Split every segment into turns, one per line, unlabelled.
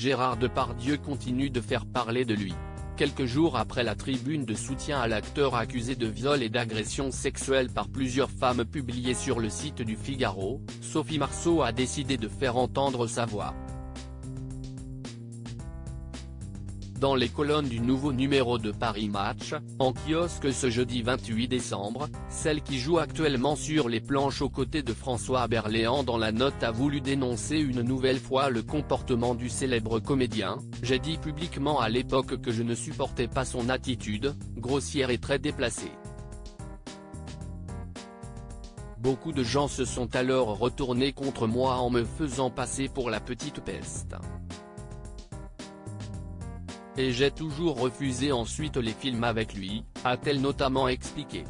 Gérard Depardieu continue de faire parler de lui. Quelques jours après la tribune de soutien à l'acteur accusé de viol et d'agression sexuelle par plusieurs femmes publiée sur le site du Figaro, Sophie Marceau a décidé de faire entendre sa voix. Dans les colonnes du nouveau numéro de Paris Match, en kiosque ce jeudi 28 décembre, celle qui joue actuellement sur les planches aux côtés de François Berléand dans la note a voulu dénoncer une nouvelle fois le comportement du célèbre comédien. « J'ai dit publiquement à l'époque que je ne supportais pas son attitude, grossière et très déplacée. Beaucoup de gens se sont alors retournés contre moi en me faisant passer pour la petite peste. Et j'ai toujours refusé ensuite les films avec lui », a-t-elle notamment expliqué.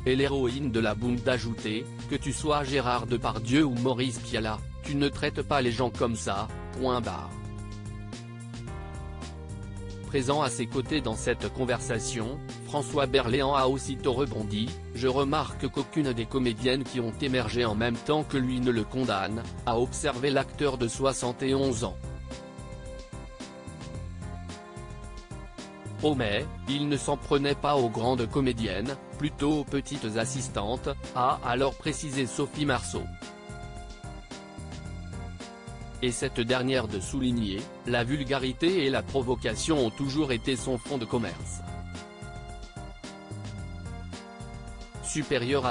Et l'héroïne de la Boum d'ajouter, « Que tu sois Gérard Depardieu ou Maurice Pialat, tu ne traites pas les gens comme ça, point barre ». Présent à ses côtés dans cette conversation, François Berléand a aussitôt rebondi « Je remarque qu'aucune des comédiennes qui ont émergé en même temps que lui ne le condamne », a observé l'acteur de 71 ans. Oh mais, il ne s'en prenait pas aux grandes comédiennes, plutôt aux petites assistantes, a alors précisé Sophie Marceau. Et cette dernière de souligner, la vulgarité et la provocation ont toujours été son fonds de commerce. Supérieur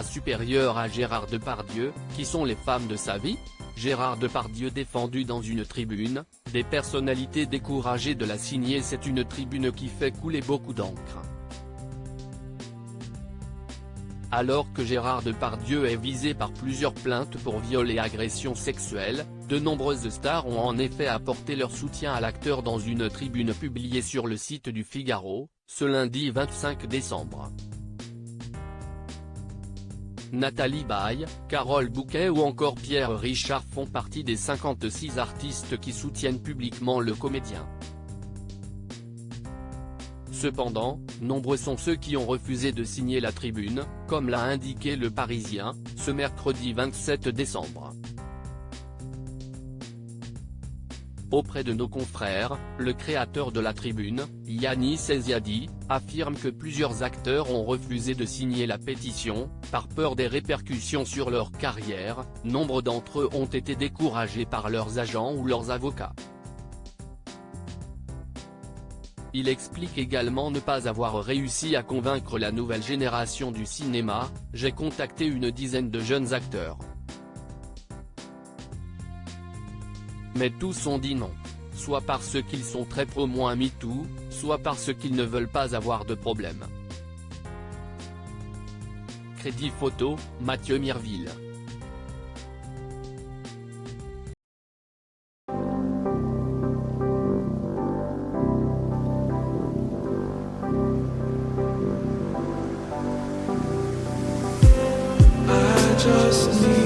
à Gérard Depardieu, qui sont les femmes de sa vie ? Gérard Depardieu défendu dans une tribune, des personnalités découragées de la signer. C'est une tribune qui fait couler beaucoup d'encre. Alors que Gérard Depardieu est visé par plusieurs plaintes pour viol et agression sexuelle, de nombreuses stars ont en effet apporté leur soutien à l'acteur dans une tribune publiée sur le site du Figaro, ce lundi 25 décembre. Nathalie Baye, Carole Bouquet ou encore Pierre Richard font partie des 56 artistes qui soutiennent publiquement le comédien. Cependant, nombreux sont ceux qui ont refusé de signer la tribune, comme l'a indiqué Le Parisien, ce mercredi 27 décembre. Auprès de nos confrères, le créateur de la tribune, Yanis Eziadi, affirme que plusieurs acteurs ont refusé de signer la pétition, par peur des répercussions sur leur carrière. Nombre d'entre eux ont été découragés par leurs agents ou leurs avocats. Il explique également ne pas avoir réussi à convaincre la nouvelle génération du cinéma. « J'ai contacté une dizaine de jeunes acteurs. Mais tous ont dit non. Soit parce qu'ils sont très pro-MeToo, soit parce qu'ils ne veulent pas avoir de problème. » Crédit photo, Mathieu Mirville.
Just need